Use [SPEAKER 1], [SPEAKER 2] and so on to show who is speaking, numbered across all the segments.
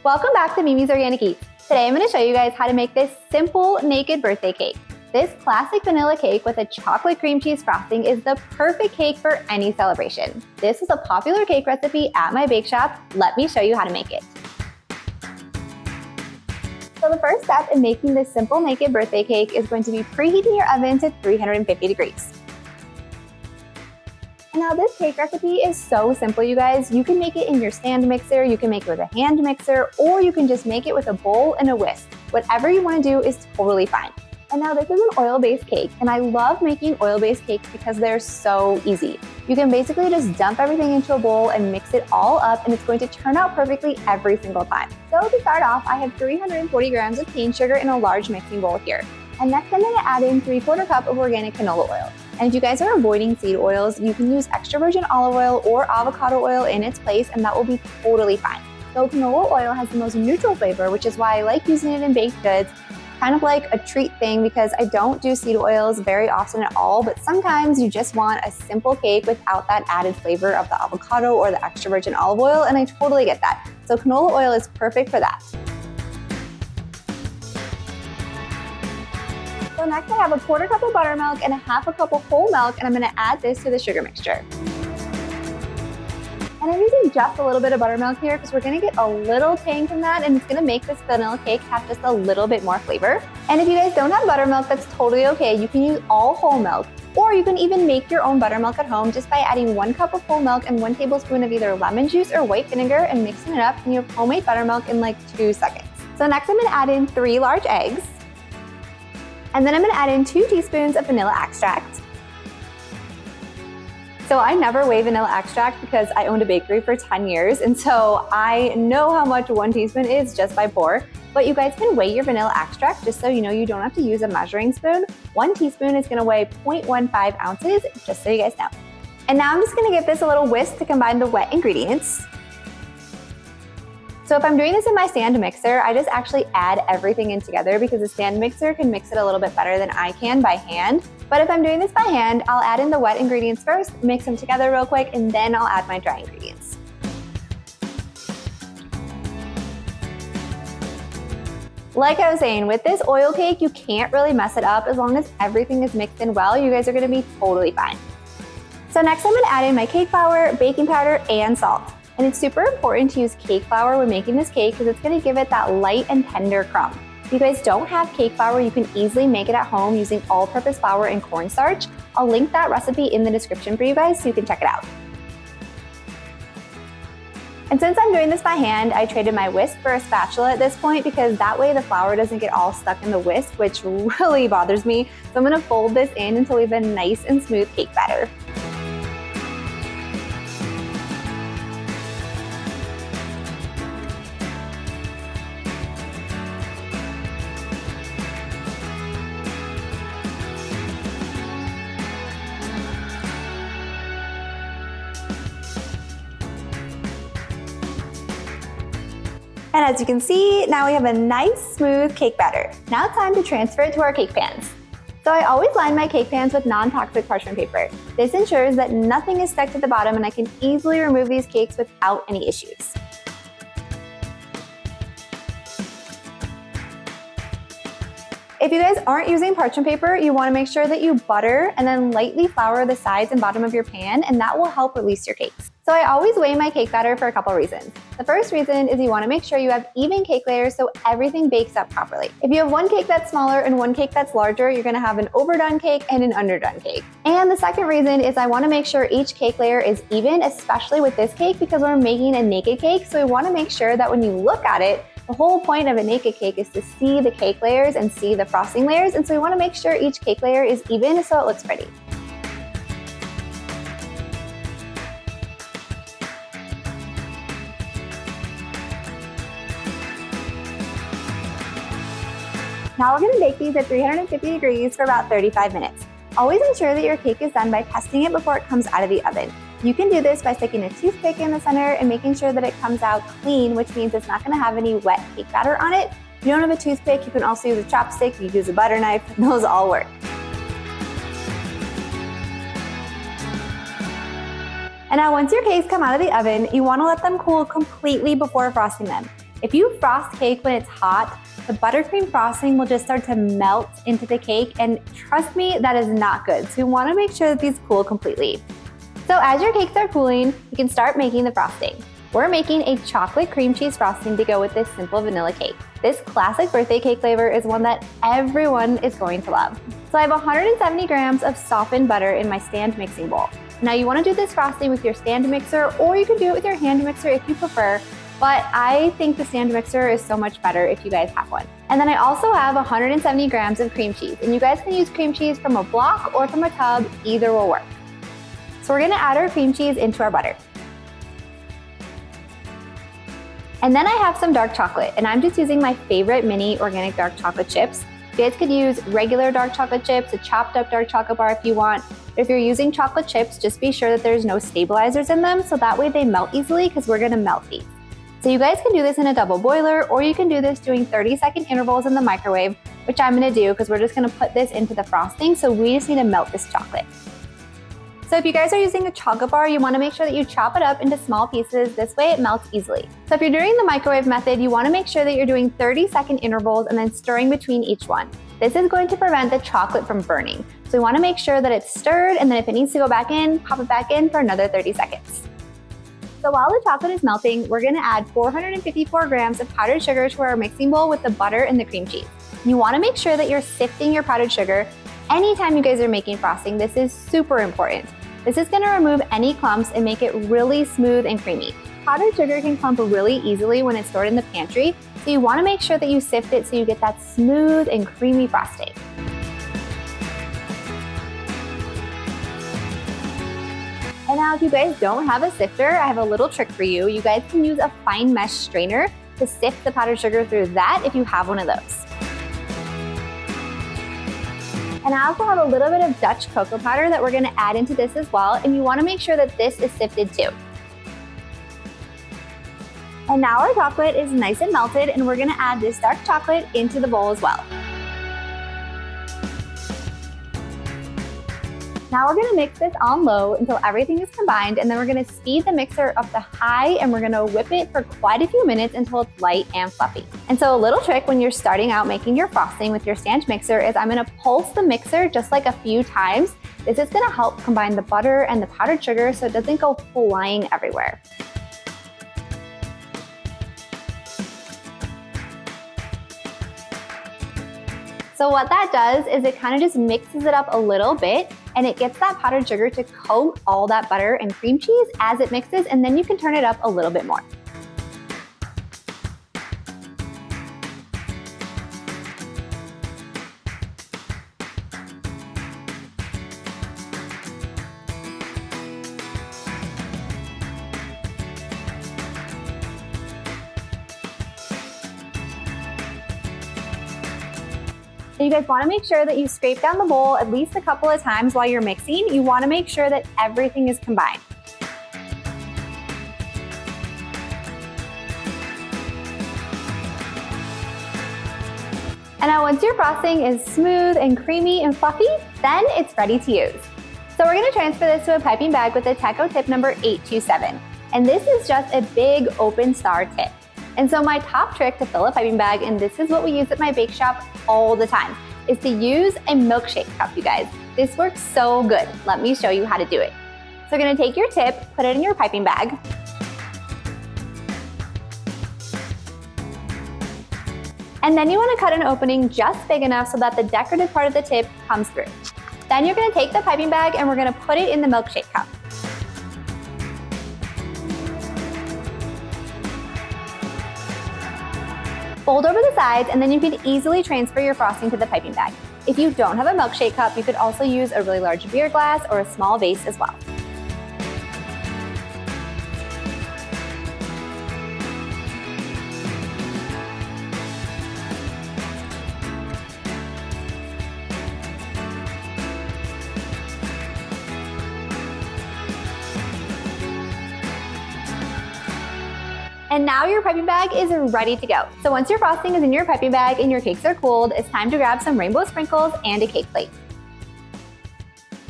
[SPEAKER 1] Welcome back to Mimi's Organic Eats. Today I'm going to show you guys how to make this simple naked birthday cake. This classic vanilla cake with a chocolate cream cheese frosting is the perfect cake for any celebration. This is a popular cake recipe at my bake shop. Let me show you how to make it. So the first step in making this simple naked birthday cake is going to be preheating your oven to 350 degrees. And now this cake recipe is so simple, you guys. You can make it in your stand mixer, you can make it with a hand mixer, or you can just make it with a bowl and a whisk. Whatever you want to do is totally fine. And now this is an oil-based cake, and I love making oil-based cakes because they're so easy. You can basically just dump everything into a bowl and mix it all up, and it's going to turn out perfectly every single time. So to start off, I have 340 grams of cane sugar in a large mixing bowl here. And next I'm going to add in 3/4 cup of organic canola oil. And if you guys are avoiding seed oils, you can use extra virgin olive oil or avocado oil in its place, and that will be totally fine. So canola oil has the most neutral flavor, which is why I like using it in baked goods. Kind of like a treat thing because I don't do seed oils very often at all, but sometimes you just want a simple cake without that added flavor of the avocado or the extra virgin olive oil, and I totally get that. So canola oil is perfect for that. So next I have a 1/4 cup of buttermilk and a 1/2 cup of whole milk, and I'm going to add this to the sugar mixture. And I'm using just a little bit of buttermilk here because we're going to get a little tang from that, and it's going to make this vanilla cake have just a little bit more flavor. And if you guys don't have buttermilk, that's totally okay. You can use all whole milk, or you can even make your own buttermilk at home just by adding 1 cup of whole milk and 1 tablespoon of either lemon juice or white vinegar and mixing it up, and you have homemade buttermilk in like 2 seconds. So next I'm going to add in 3 large eggs. And then I'm going to add in 2 teaspoons of vanilla extract. So I never weigh vanilla extract because I owned a bakery for 10 years, and so I know how much 1 teaspoon is just by pour. But you guys can weigh your vanilla extract just so you know you don't have to use a measuring spoon. 1 teaspoon is going to weigh 0.15 ounces, just so you guys know. And now I'm just going to give this a little whisk to combine the wet ingredients. So if I'm doing this in my stand mixer, I just actually add everything in together because the stand mixer can mix it a little bit better than I can by hand. But if I'm doing this by hand, I'll add in the wet ingredients first, mix them together real quick, and then I'll add my dry ingredients. Like I was saying, with this oil cake, you can't really mess it up as long as everything is mixed in well. You guys are gonna be totally fine. So next I'm gonna add in my cake flour, baking powder, and salt. And it's super important to use cake flour when making this cake because it's going to give it that light and tender crumb. If you guys don't have cake flour, you can easily make it at home using all-purpose flour and cornstarch. I'll link that recipe in the description for you guys so you can check it out. And since I'm doing this by hand, I traded my whisk for a spatula at this point because that way the flour doesn't get all stuck in the whisk, which really bothers me. So I'm going to fold this in until we have a nice and smooth cake batter. And as you can see, now we have a nice smooth cake batter. Now it's time to transfer it to our cake pans. So I always line my cake pans with non-toxic parchment paper. This ensures that nothing is stuck to the bottom and I can easily remove these cakes without any issues. If you guys aren't using parchment paper, you want to make sure that you butter and then lightly flour the sides and bottom of your pan, and that will help release your cakes. So I always weigh my cake batter for a couple reasons. The first reason is you want to make sure you have even cake layers so everything bakes up properly. If you have 1 cake that's smaller and 1 cake that's larger, you're going to have an overdone cake and an underdone cake. And the second reason is I want to make sure each cake layer is even, especially with this cake because we're making a naked cake, so we want to make sure that when you look at it, the whole point of a naked cake is to see the cake layers and see the frosting layers, and so we want to make sure each cake layer is even so it looks pretty. Now we're going to bake these at 350 degrees for about 35 minutes. Always ensure that your cake is done by testing it before it comes out of the oven. You can do this by sticking a toothpick in the center and making sure that it comes out clean, which means it's not going to have any wet cake batter on it. If you don't have a toothpick, you can also use a chopstick, you can use a butter knife, those all work. And now once your cakes come out of the oven, you want to let them cool completely before frosting them. If you frost cake when it's hot, the buttercream frosting will just start to melt into the cake, and trust me, that is not good. So you wanna make sure that these cool completely. So as your cakes are cooling, you can start making the frosting. We're making a chocolate cream cheese frosting to go with this simple vanilla cake. This classic birthday cake flavor is one that everyone is going to love. So I have 170 grams of softened butter in my stand mixing bowl. Now you wanna do this frosting with your stand mixer, or you can do it with your hand mixer if you prefer, but I think the stand mixer is so much better if you guys have one. And then I also have 170 grams of cream cheese, and you guys can use cream cheese from a block or from a tub, either will work. So we're gonna add our cream cheese into our butter. And then I have some dark chocolate, and I'm just using my favorite mini organic dark chocolate chips. You guys could use regular dark chocolate chips, a chopped up dark chocolate bar if you want. But if you're using chocolate chips, just be sure that there's no stabilizers in them, so that way they melt easily, because we're gonna melt these. So you guys can do this in a double boiler, or you can do this doing 30-second intervals in the microwave, which I'm gonna do because we're just gonna put this into the frosting, so we just need to melt this chocolate. So if you guys are using a chocolate bar, you wanna make sure that you chop it up into small pieces. This way it melts easily. So if you're doing the microwave method, you wanna make sure that you're doing 30-second intervals and then stirring between each one. This is going to prevent the chocolate from burning. So we wanna make sure that it's stirred, and then if it needs to go back in, pop it back in for another 30 seconds. So while the chocolate is melting, we're gonna add 454 grams of powdered sugar to our mixing bowl with the butter and the cream cheese. You wanna make sure that you're sifting your powdered sugar anytime you guys are making frosting. This is super important. This is gonna remove any clumps and make it really smooth and creamy. Powdered sugar can clump really easily when it's stored in the pantry, so you wanna make sure that you sift it so you get that smooth and creamy frosting. And now if you guys don't have a sifter, I have a little trick for you. You guys can use a fine mesh strainer to sift the powdered sugar through that if you have one of those. And I also have a little bit of Dutch cocoa powder that we're gonna add into this as well, and you wanna make sure that this is sifted too. And now our chocolate is nice and melted, and we're gonna add this dark chocolate into the bowl as well. Now we're gonna mix this on low until everything is combined, and then we're gonna speed the mixer up to high, and we're gonna whip it for quite a few minutes until it's light and fluffy. And so a little trick when you're starting out making your frosting with your stand mixer is I'm gonna pulse the mixer just like a few times. This is gonna help combine the butter and the powdered sugar so it doesn't go flying everywhere. So what that does is it kind of just mixes it up a little bit, and it gets that powdered sugar to coat all that butter and cream cheese as it mixes, and then you can turn it up a little bit more. So you guys wanna make sure that you scrape down the bowl at least a couple of times while you're mixing. You wanna make sure that everything is combined. And now once your frosting is smooth and creamy and fluffy, then it's ready to use. So we're gonna transfer this to a piping bag with a Teco tip number 827. And this is just a big open star tip. And so my top trick to fill a piping bag, and this is what we use at my bake shop all the time, is to use a milkshake cup, you guys. This works so good. Let me show you how to do it. So you're gonna take your tip, put it in your piping bag. And then you wanna cut an opening just big enough so that the decorative part of the tip comes through. Then you're gonna take the piping bag and we're gonna put it in the milkshake cup. Fold over the sides, and then you can easily transfer your frosting to the piping bag. If you don't have a milkshake cup, you could also use a really large beer glass or a small vase as well. And now your piping bag is ready to go. So once your frosting is in your piping bag and your cakes are cooled, it's time to grab some rainbow sprinkles and a cake plate.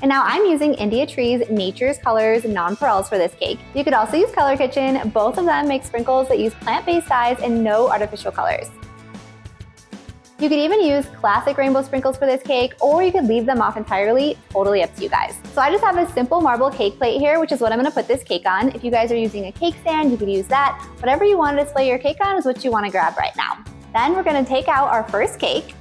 [SPEAKER 1] And now I'm using India Tree's Nature's Colors Nonpareils for this cake. You could also use Color Kitchen. Both of them make sprinkles that use plant-based dyes and no artificial colors. You could even use classic rainbow sprinkles for this cake, or you could leave them off entirely, totally up to you guys. So I just have a simple marble cake plate here, which is what I'm gonna put this cake on. If you guys are using a cake stand, you could use that. Whatever you want to display your cake on is what you wanna grab right now. Then we're gonna take out our first cake.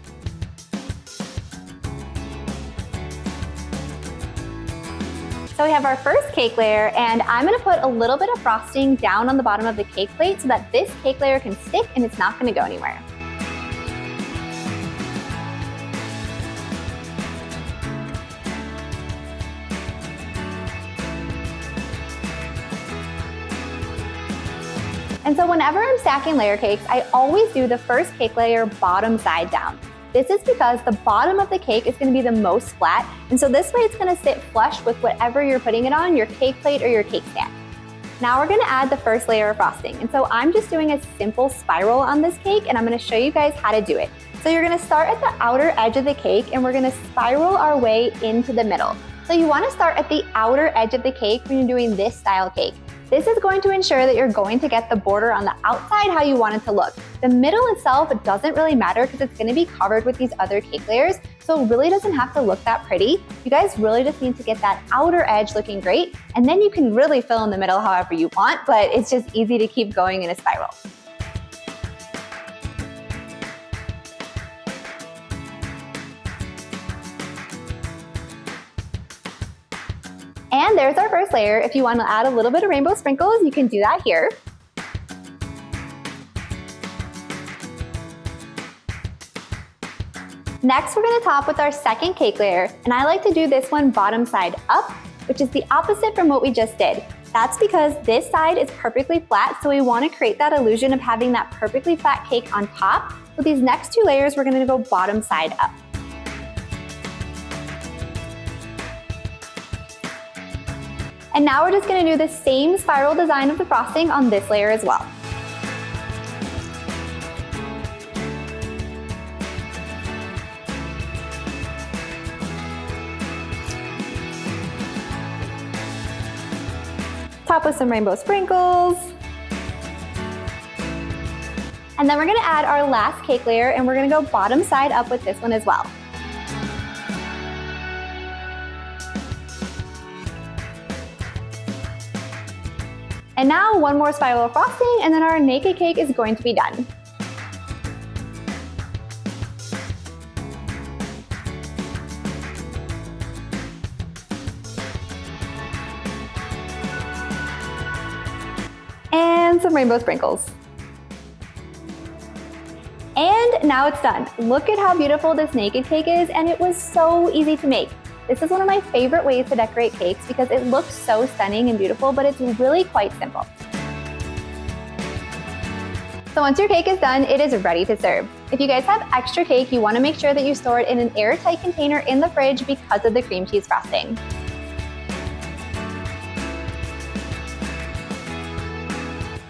[SPEAKER 1] So we have our first cake layer, and I'm gonna put a little bit of frosting down on the bottom of the cake plate so that this cake layer can stick and it's not gonna go anywhere. And so whenever I'm stacking layer cakes, I always do the first cake layer bottom side down. This is because the bottom of the cake is gonna be the most flat, and so this way it's gonna sit flush with whatever you're putting it on, your cake plate or your cake stand. Now we're gonna add the first layer of frosting, and so I'm just doing a simple spiral on this cake, and I'm gonna show you guys how to do it. So you're gonna start at the outer edge of the cake, and we're gonna spiral our way into the middle. So you wanna start at the outer edge of the cake when you're doing this style cake. This is going to ensure that you're going to get the border on the outside how you want it to look. The middle itself doesn't really matter because it's gonna be covered with these other cake layers, so it really doesn't have to look that pretty. You guys really just need to get that outer edge looking great, and then you can really fill in the middle however you want, but it's just easy to keep going in a spiral. And there's our first layer. If you want to add a little bit of rainbow sprinkles, you can do that here. Next, we're going to top with our second cake layer, and I like to do this one bottom side up, which is the opposite from what we just did. That's because this side is perfectly flat, so we want to create that illusion of having that perfectly flat cake on top. So these next two layers, we're going to go bottom side up. And now we're just gonna do the same spiral design of the frosting on this layer as well. Top with some rainbow sprinkles. And then we're gonna add our last cake layer, and we're gonna go bottom side up with this one as well. And now one more spiral of frosting, and then our naked cake is going to be done. And some rainbow sprinkles. And now it's done. Look at how beautiful this naked cake is, and it was so easy to make. This is one of my favorite ways to decorate cakes because it looks so stunning and beautiful, but it's really quite simple. So once your cake is done, it is ready to serve. If you guys have extra cake, you want to make sure that you store it in an airtight container in the fridge because of the cream cheese frosting.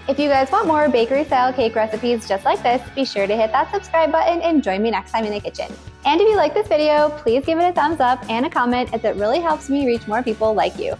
[SPEAKER 1] If you guys want more bakery-style cake recipes just like this, be sure to hit that subscribe button and join me next time in the kitchen. And if you like this video, please give it a thumbs up and a comment as it really helps me reach more people like you.